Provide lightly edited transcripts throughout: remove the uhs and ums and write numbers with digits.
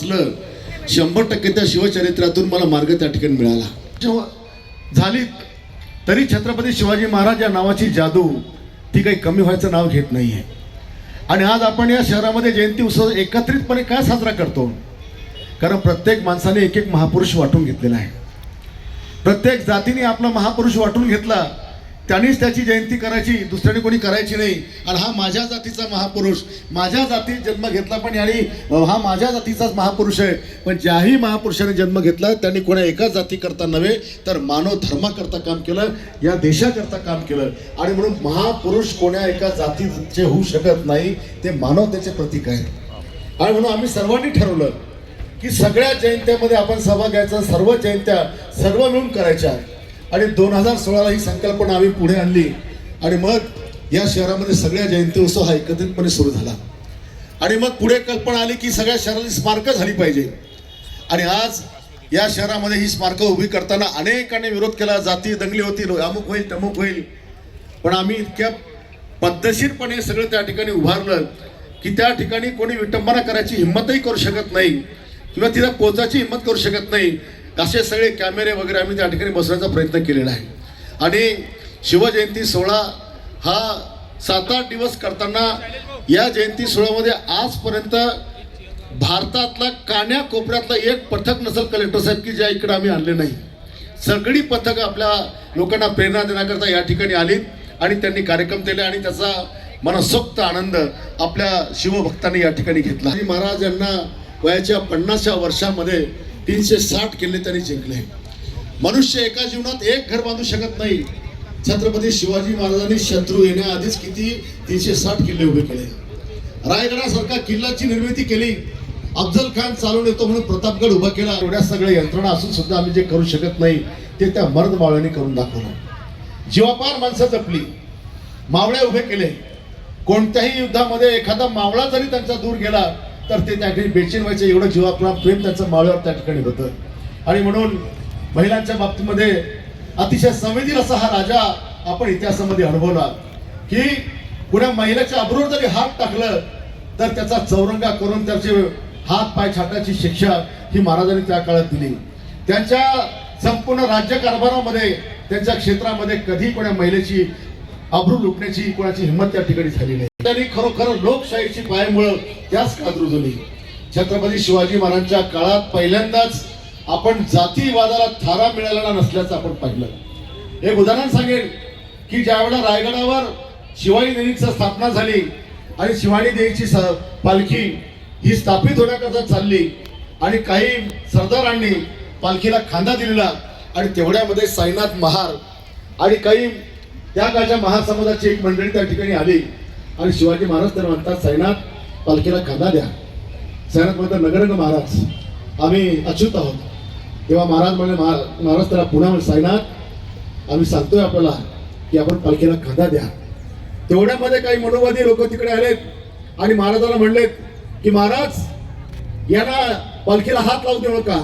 वाचलं 100% त्या शिवचरित्रातून मला मार्ग त्या ठिकाणी मिळाला. झाली तरी छत्रपती शिवाजी महाराज या नावाची जादू ती काही कमी व्हायचं नाव घेत नाहीये. आणि आज आपण या शहरामध्ये जयंती उत्सव एकत्रितपणे काय साजरा करतो? कारण प्रत्येक माणसाने एक एक महापुरुष वाटून घेतलेला आहे. प्रत्येक जातीने आपला महापुरुष वाटून घेतला, त्यांनीच त्याची जयंती करायची, दुसऱ्याने कोणी करायची नाही. आणि हा माझ्या जातीचा महापुरुष, माझ्या जातीत जन्म घेतला, पण आणि हा माझ्या जातीचाच महापुरुष आहे. पण ज्याही महापुरुषाने जन्म घेतला त्यांनी कोणा एका जाती करता नव्हे तर मानव धर्माकरता काम केलं, या देशाकरता काम केलं. आणि म्हणून महापुरुष कोण्या एका जातीचे होऊ शकत नाही, ते मानवतेचे प्रतीक आहे. आणि म्हणून आम्ही सर्वांनी ठरवलं की सगळ्या जयंत्यामध्ये आपण सहभाग घ्यायचा, सर्व जयंत्या सर्व मिळून करायच्या. आणि 2016ला ही संकल्पना आम्ही पुढे आणली आणि मग या शहरामध्ये सगळ्या जयंती उत्सव हा एकत्रितपणे सुरू झाला. आणि मग पुढे कल्पना आली की सगळ्या शहराला स्मारकं झाली पाहिजे. आणि आज या शहरामध्ये ही स्मारकं उभी करताना अनेकांनी विरोध केला, जाती दंगली होतील, अमुक होईल तमुक होईल. पण आम्ही इतक्या पद्धतशीरपणे सगळं त्या ठिकाणी उभारलं की त्या ठिकाणी कोणी विटंबना करायची हिंमतही करू शकत नाही किंवा तिला पोचायची हिंमत करू शकत नाही. असे सगळे कॅमेरे वगैरे आम्ही त्या ठिकाणी बसवण्याचा प्रयत्न केलेला आहे. आणि शिवजयंती सोहळा हा 7-8 दिवस करताना या जयंती सोहळ्यामध्ये आजपर्यंत भारतातला कान्याकोपऱ्यातला एक पथक नसेल कलेक्टर साहेब की ज्या इकडे आम्ही आणले नाही. सगळी पथकं आपल्या लोकांना प्रेरणा देण्याकरता या ठिकाणी आली आणि त्यांनी कार्यक्रम केले आणि त्याचा मनसोक्त आनंद आपल्या शिवभक्तांनी या ठिकाणी घेतला. आणि महाराज यांना वयाच्या 50व्या वर्षामध्ये 360 किल्ले त्यांनी जिंकले. मनुष्य एका जीवनात एक घर बांधू शकत नाही. छत्रपती शिवाजी महाराजांनी शत्रू येण्याआधीच किती 360 किल्ले उभे केले. रायगडासारखा किल्ल्याची निर्मिती केली. अफजल खान चालून येतो म्हणून प्रतापगड उभा केला. एवढ्या सगळ्या यंत्रणा असून सुद्धा आम्ही जे करू शकत नाही ते त्या मर्द मावळ्यांनी करून दाखवलं. जीवापार माणसं जपली, मावळे उभे केले. कोणत्याही युद्धामध्ये एखादा मावळा जरी त्यांचा दूर गेला तर ते त्या ठिकाणी बेचैन व्हायचं, एवढं जीवापार प्रेम त्यांचं मावळ्यावर त्या ठिकाणी होतं. आणि म्हणून महिलांच्या बाबतीमध्ये अतिशय संवेदनशील असा हा राजा आपण इतिहासामध्ये अनुभवला की कुण्या महिलेच्या अब्रूवर जरी हात टाकलं तर त्याचा चौरंगा करून त्याचे हात पाय छाटायची शिक्षा ही महाराजांनी त्या काळात दिली. त्यांच्या संपूर्ण राज्यकारभारामध्ये त्यांच्या क्षेत्रामध्ये कधी कोण्या महिलेची अब्रू लुटण्याची कोणाची हिंमत त्या ठिकाणी झाली नाही. त्यांनी खरोखर लोकशाहीची पायमुळं त्याच काळात रुजवली. छत्रपती शिवाजी महाराजांच्या काळात पहिल्यांदाच आपण जातीवादाला थारा मिळालेला नसल्याचं आपण पाहिलं. एक उदाहरण सांगेन की ज्यावेळेला रायगडावर शिवाजी देवीची स्थापना झाली आणि शिवाजी देवीची पालखी ही स्थापित होण्याकरता चालली आणि काही सरदारांनी पालखीला खांदा दिलेला आणि तेवढ्यामध्ये साईनाथ महार आणि काही त्या काळच्या महासमाजाची एक मंडळी त्या ठिकाणी आली आणि शिवाजी महाराज तर म्हणतात साईनाथ पालखीला खांदा द्या. साईनाथ म्हणतात नगरंग महाराज आम्ही अच्युत आहोत. तेव्हा महाराज म्हणजे महाराज त्याला पुन्हा साईनाथ आम्ही सांगतोय आपल्याला की आपण पालखीला खांदा द्या. तेवढ्यामध्ये काही मनोवादी लोक तिकडे आलेत आणि महाराजांना म्हणलेत की महाराज यांना पालखीला हात लावू देऊ नका,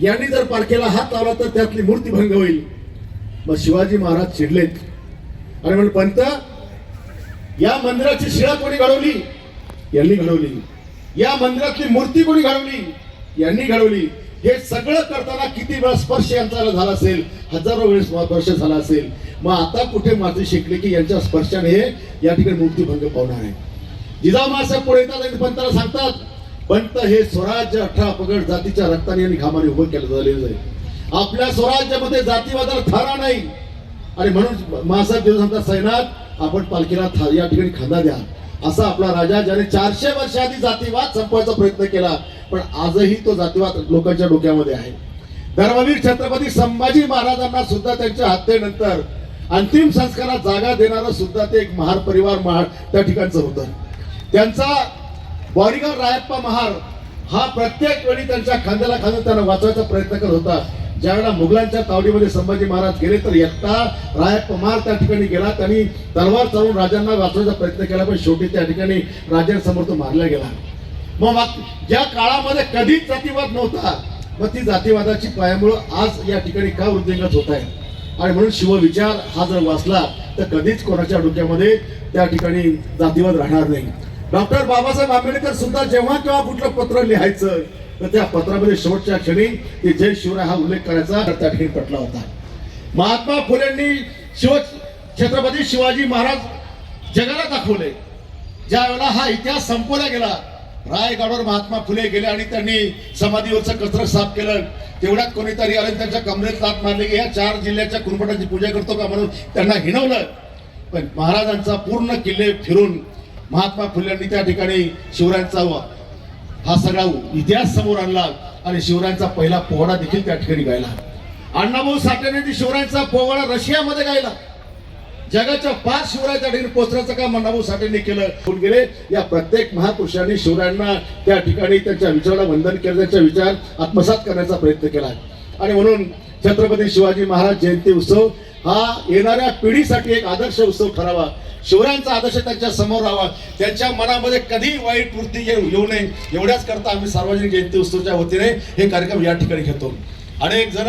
यांनी जर पालखीला हात लावला तर त्यातली मूर्ती भंग होईल. मग शिवाजी महाराज चिडलेत आणि म्हणजे पंत या मंदिराची शिळा कोणी घडवली? यांनी घडवली. या मंदिरातली मूर्ती कोणी घडवली? यांनी घडवली. हे सगळं करताना किती वेळा स्पर्श यांचा झाला असेल? हजारो वेळेस स्पर्श झाला असेल. मग आता कुठे माती शिकले की यांच्या स्पर्शाने हे या ठिकाणी मूर्ती भंग पावणार आहे. जिजामासाहेब पुढे येतात आणि पंताला सांगतात पंत हे स्वराज्य 18 पगड जातीच्या रक्ताने आणि घामाने उभं केलं झालेलं आहे. आपल्या स्वराज्यामध्ये जातीवादाला थारा नाही. आणि म्हणून महासाहेब देव सांगतात सैनात आपण पालखीला या ठिकाणी खांदा द्या. असा आपला राजा ज्याने 400 वर्ष आधी जातीवाद संपवायचा प्रयत्न केला पण आजही तो जातीवाद लोकांच्या डोक्यामध्ये आहे. धर्मवीर छत्रपती संभाजी महाराजांना सुद्धा त्यांच्या हत्येनंतर अंतिम संस्कारात जागा देणारं सुद्धा ते एक महार परिवार त्या ठिकाणचं होतं. त्यांचा बॉडीगार्ड रायप्पा महार हा प्रत्येक वेळी त्यांच्या खांद्याला खांदा त्यांना वाचवायचा प्रयत्न करत होता. ज्यावेळेला मुघलांच्या तावडीमध्ये संभाजी महाराज गेले तर एकटा रायप्पा महार त्या ठिकाणी गेला. त्यांनी तलवार चालवून राजांना वाचवायचा प्रयत्न केला पण शेवटी त्या ठिकाणी राजांसमोर तो मारला गेला. मग ज्या काळामध्ये कधीच जातीवाद नव्हता मग ती जातीवादाची पायामुळं आज या ठिकाणी का वृद्धिंगत होत आहे. आणि म्हणून शिवविचार हा जर वाचला तर कधीच कोणाच्या डोक्यामध्ये त्या ठिकाणी जातीवाद राहणार नाही. डॉक्टर बाबासाहेब आंबेडकर सुद्धा जेव्हा केव्हा कुठलं पत्र लिहायचं तर त्या पत्रामध्ये शेवटच्या क्षणी ते जय शिवराय हा उल्लेख करायचा त्या ठिकाणी पटला होता. महात्मा फुलेंनी छत्रपती शिवाजी महाराज जगाला दाखवले. ज्या वेळेला हा इतिहास संपवला गेला, रायगडावर महात्मा फुले गेले आणि त्यांनी समाधीवरचं कचरा साफ केलं. तेवढ्यात कोणीतरी आले त्यांच्या कमरेत लाथ मारली की या 4 जिल्ह्याच्या कुणपटाची पूजा करतो का म्हणून त्यांना हिणवलं. पण महाराजांचा पूर्ण किल्ले फिरून महात्मा फुलेंनी त्या ठिकाणी शिवरायांचा हा सगळा इतिहास समोर आणला आणि शिवरायांचा पहिला पोवाडा देखील त्या ठिकाणी गायला. अण्णाभाऊ साठेने शिवरायांचा पोवाडा रशियामध्ये गायला. जगाच्या 5 शिवराय त्या ठिकाणी पोहोचण्याचं काम अण्णाभाऊ साठेंनी केलं. होऊन गेले. या प्रत्येक महापुरुषांनी शिवरायांना त्या ठिकाणी त्यांच्या विचाराला वंदन केलं, त्यांचा विचार आत्मसात करण्याचा प्रयत्न केला. आणि म्हणून छत्रपती शिवाजी महाराज जयंती उत्सव हा येणाऱ्या पिढीसाठी एक आदर्श उत्सव ठरावा. शिवरायांचा आदर्श त्यांच्या समोर राहावा. त्यांच्या मनामध्ये कधी वाईट वृत्ती येऊ नये एवढ्याच करता आम्ही सार्वजनिक जयंती उत्सवच्या वतीने हे कार्यक्रम या ठिकाणी घेतो. अनेक जण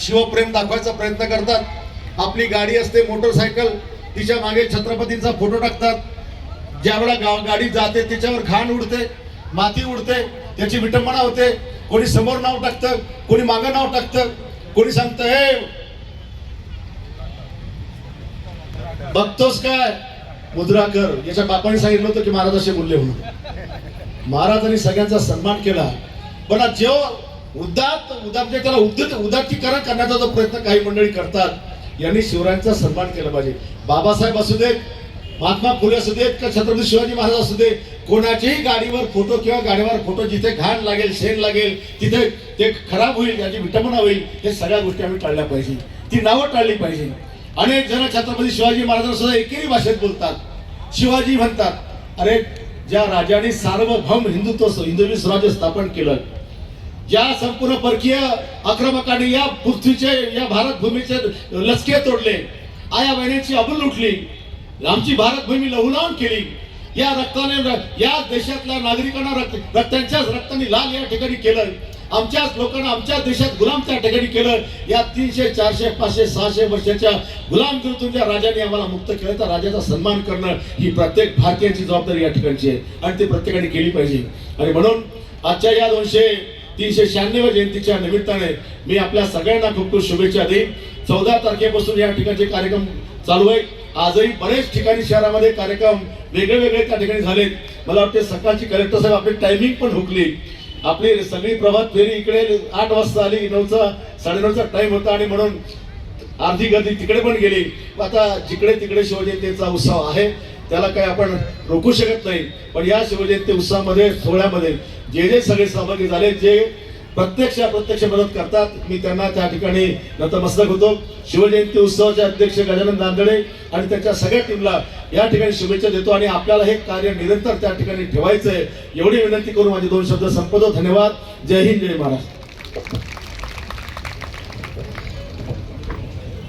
शिवप्रेम दाखवायचा प्रयत्न करतात. आपली गाडी असते मोटरसायकल, तिच्या मागे छत्रपतींचा फोटो टाकतात. ज्यावेळेला गाडी जाते त्याच्यावर घाण उडते, माती उडते, त्याची विटंबना होते. कोणी समोर नाव टाकतं, कोणी मागं नाव टाकतं, कोणी सांगतं हे बघतोस काय मुद्राकर. याच्या बापाने सांगितलं होतं की महाराज असे बोलले म्हणून. महाराजांनी सगळ्यांचा सन्मान केला. पण जेव्हा म्हणजे त्याला उदात्तीकरण करण्याचा जो प्रयत्न काही मंडळी करतात, यांनी शिवरायांचा सन्मान केला पाहिजे. बाबासाहेब असू देत, महात्मा फुले असू देत का छत्रपती शिवाजी महाराज असू दे, कोणाच्याही गाडीवर फोटो किंवा गाडीवर फोटो जिथे घाण लागेल, शेण लागेल, तिथे ते खराब होईल, याची विटंबना होईल, हे सगळ्या गोष्टी आम्ही टाळल्या पाहिजे. ती नावं टाळली पाहिजे. अनेक जण छत्रपती शिवाजी महाराजांना सुद्धा एकेरी भाषेत बोलतात, शिवाजी म्हणतात. अरे, ज्या राजाने सार्वभौम हिंदू स्वराज्य स्थापन केलं, ज्या संपूर्ण परकीय आक्रमकांनी या पृथ्वीचे, या भारत भूमीचे लचके तोडले, आया बहिणीची अबूल लुटली, आमची भारत भूमी लहुलावून केली, या रक्ताने या देशातल्या नागरिकांना त्यांच्याच रक्ताने लाल या ठिकाणी केलं, आमच्याच लोकांना आमच्याच देशात गुलाम त्या ठिकाणी केलं. या 300, 400, 500, 600 वर्षाच्या गुलामगिरीतून ज्या राजाने आम्हाला मुक्त केलं, त्या राजाचा सन्मान करणं ही प्रत्येक भारतीयांची जबाबदारी या ठिकाणची आहे आणि ती प्रत्येकाने केली पाहिजे. आणि म्हणून आजच्या या 396व्या जयंतीच्या निमित्ताने मी आपल्या सगळ्यांना खूप खूप शुभेच्छा देईन. 14 तारखेपासून या ठिकाणचे कार्यक्रम चालू आहेत. आजही बरेच ठिकाणी शहरामध्ये कार्यक्रम वेगळे त्या ठिकाणी झालेत. मला वाटते सकाळची कलेक्टर साहेब आपली टायमिंग पण हुकली. आपली सगळी प्रभात फेरी इकडे 8 वाजता आली, 9:30चा टाइम होता आणि म्हणून अर्धी गर्दी तिकडे पण गेली. आता जिकडे तिकडे शिवजयंतीचा उत्सव आहे त्याला काही आपण रोखू शकत नाही. पण या शिवजयंती उत्सवामध्ये, सोहळ्यामध्ये जे सगळे सहभागी झाले, जे प्रत्यक्ष मदत करतात, मी त्यांना त्या ठिकाणी नतमस्तक होतो. शिवजयंती उत्सवाचे अध्यक्ष गजानन दांदडे आणि त्यांच्या सगळ्या टीमला या ठिकाणी शुभेच्छा देतो आणि आपल्याला हे कार्य निरंतर त्या ठिकाणी ठेवायचंय एवढी विनंती करून माझे 2 शब्द संपवतो. धन्यवाद. जय हिंद, जय महाराष्ट्र.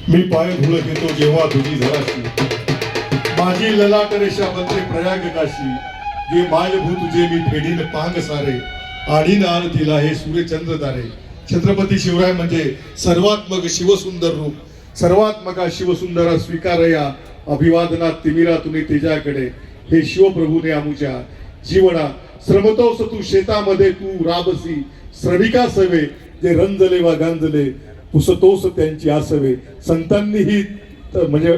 मी पाय धुळ घेतो जेव्हा तुझी झराशी, माझी ललाट रेषा बनते प्रयाग काशी. जे मायभू तुझे मी फेडीन पांग सारे, आणि आण तिला हे सूर्यचंद्र तारे. छत्रपती शिवराय म्हणजे सर्वात्मक शिवसुंदर रूप, सर्वात्मका शिवसुंदरा स्वीकारया अभिवादनात तिमिरा तुम्ही तेजाकडे. हे शिवप्रभूने आमुच्या जीवना श्रमतोस तू शेतामध्ये तू राबसी, श्रमिका सवे जे रंजले वा गांजले, पुसतोस त्यांची आसवे. संतांनीही म्हणजे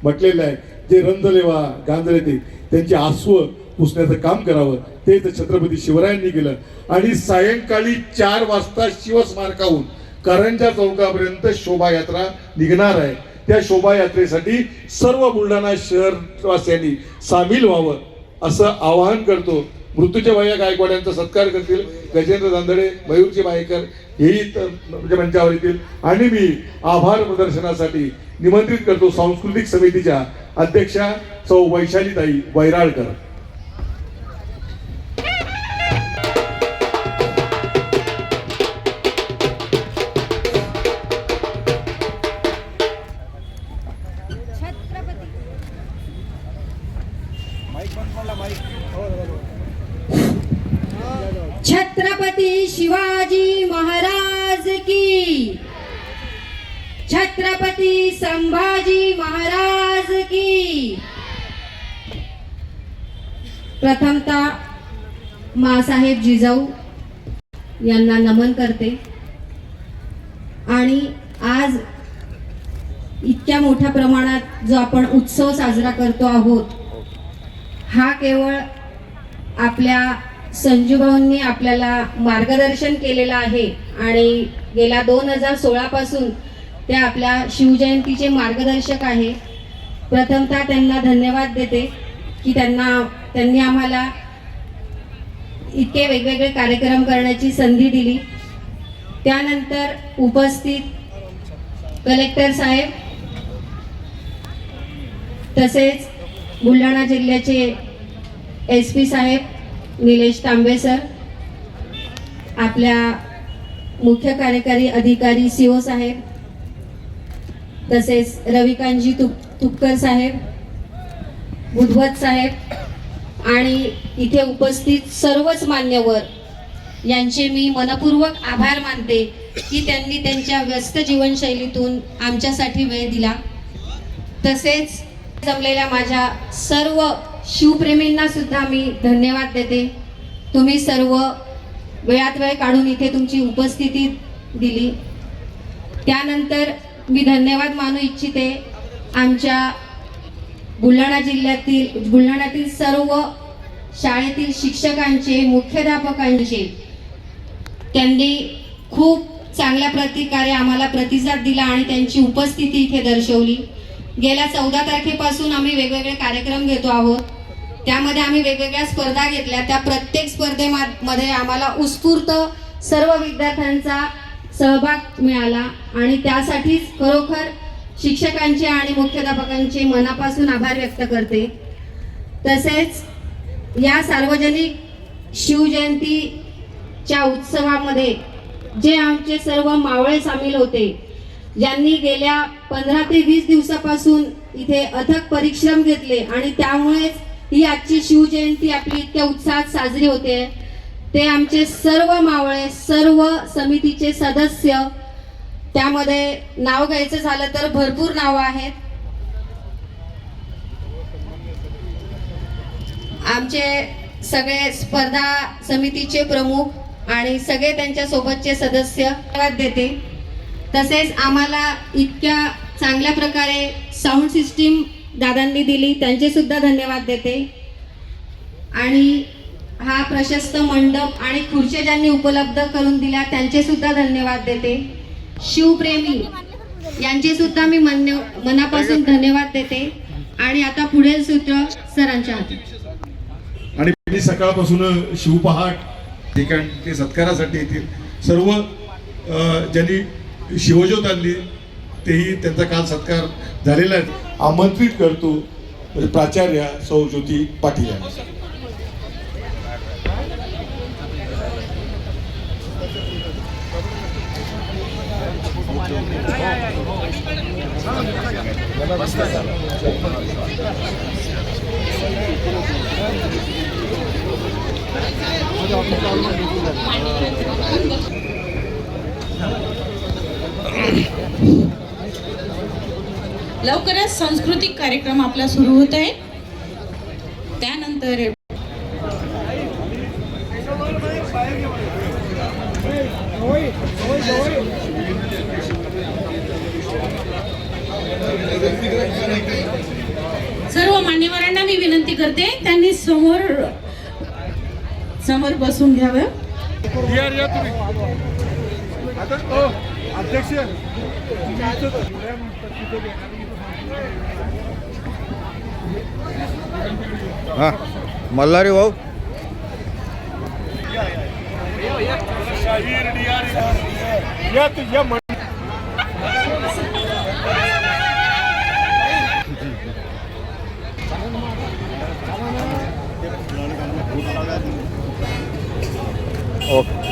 म्हटलेलं आहे, जे रंजले वा गांजले ते त्यांची आसव पुसण्याचं काम करावं. ते छत्रपती शिवरायांनी केलं. आणि सायंकाळी 4 वाजता शिवस्मारकाहून कारंजा चौकापर्यंत शोभायात्रा निघणार आहे. त्या शोभायात्रेसाठी सर्व बुलढाणा शहरवासियांनी सामील व्हावं असं आवाहन करतो. मृत्यूच्या भैया गायकवाड यांचा सत्कार करतील गजेंद्र दांदडे, मयूरजी बायकर हेही म्हणजे मंचावर येतील. आणि मी आभार प्रदर्शनासाठी निमंत्रित करतो सांस्कृतिक समितीच्या अध्यक्षा सौ वैशालीताई वैराळकर. छत्रपती शिवाजी महाराज की, छत्रपती संभाजी महाराज की. प्रथमतः मासाहेब जिजाऊ यांना नमन करते. आणि आज इतक्या मोठ्या प्रमाणात जो आपण उत्सव साजरा करतो आहोत, हा केवळ आपल्या संजूभाऊंनी आपल्याला मार्गदर्शन केलेलं आहे आणि गेल्या 2016 पासून ते आपल्या शिवजयंतीचे मार्गदर्शक आहे. प्रथमतः त्यांना धन्यवाद देते की त्यांनी आम्हाला इतके वेगवेगळे कार्यक्रम करण्याची संधी दिली. त्यानंतर उपस्थित कलेक्टर साहेब, तसेच बुलढाणा जिल्ह्याचे SP साहेब निलेश तांबे सर, आपल्या मुख्य कार्यकारी अधिकारी CO साहेब, तसेच रविकांतजी तुपकर साहेब, बुधवत साहेब आणि इथे उपस्थित सर्वच मान्यवर यांचे मी मनपूर्वक आभार मानते की त्यांनी त्यांच्या व्यस्त जीवनशैलीतून आमच्यासाठी वेळ दिला. तसेच जमलेल्या माझ्या सर्व शिवप्रेमींना सुद्धा मी धन्यवाद देते. तुम्ही सर्व वेळात वेळ काढून इथे तुमची उपस्थिती दिली. त्यानंतर मी धन्यवाद मानू इच्छिते आमच्या बुलढाण्यातील सर्व शाळेतील शिक्षकांचे, मुख्याध्यापकांचे. त्यांनी खूप चांगल्या प्रकारे आम्हाला प्रतिसाद दिला आणि त्यांची उपस्थिती इथे दर्शवली. गेल्या 14 तारखेपासून आम्ही वेगवेगळे कार्यक्रम घेतो आहोत. त्यामध्ये आम्ही वेगवेगळ्या स्पर्धा घेतल्या. त्या प्रत्येक स्पर्धेमध्ये आम्हाला उत्स्फूर्त सर्व विद्यार्थ्यांचा सहभाग मिळाला आणि त्यासाठीच खरोखर शिक्षकांचे आणि मुख्याध्यापकांचे मनापासून आभार व्यक्त करते. तसेच या सार्वजनिक शिवजयंतीच्या उत्सवामध्ये जे आमचे सर्व मावळे सामील होते, ज्यांनी गेल्या 15 ते 20 दिवसापासून इथे अथक परिश्रम घेतले आणि त्यामुळेच ही आजची शिवजयंती आपली इतक्या उत्साहात साजरी होते, ते आमचे सर्व मावळे, सर्व समितीचे सदस्य. त्यामध्ये नाव घ्यायचं झालं तर भरपूर नावं आहेत. आमचे सगळे स्पर्धा समितीचे प्रमुख आणि सगळे त्यांच्या सोबतचे सदस्य धन्यवाद देते. तसेच आम्हाला इतक्या चांगल्या प्रकारे साऊंड सिस्टीम दादांनी दिली, त्यांचे सुद्धा धन्यवाद देते. आणि हा प्रशस्त मंडप आणि खुर्च्या ज्यांनी उपलब्ध करून दिल्या त्यांचे सुद्धा धन्यवाद देते. शिवप्रेमी यांचे सुद्धा मी मनापासून धन्यवाद देते. आणि आता पुढील सूत्र सरांच्या हाती. आणि मी सकाळपासून शिवपहाट ठिकाण ते सत्कारासाठी येतील. सर्व ज्यांनी शिवज्योत आणली तेही त्यांचा काल सत्कार झालेला आहे. आमंत्रित करतो प्राचार्य सौ ज्योती पाटील यांना. लवकरच सांस्कृतिक कार्यक्रम आपला सुरू होत आहे. त्यानंतर सर्व मान्यवरांना मी विनंती करते त्यांनी समोर बसून घ्यावं. अध्यक्ष हा मल्हारी भाऊ ओके.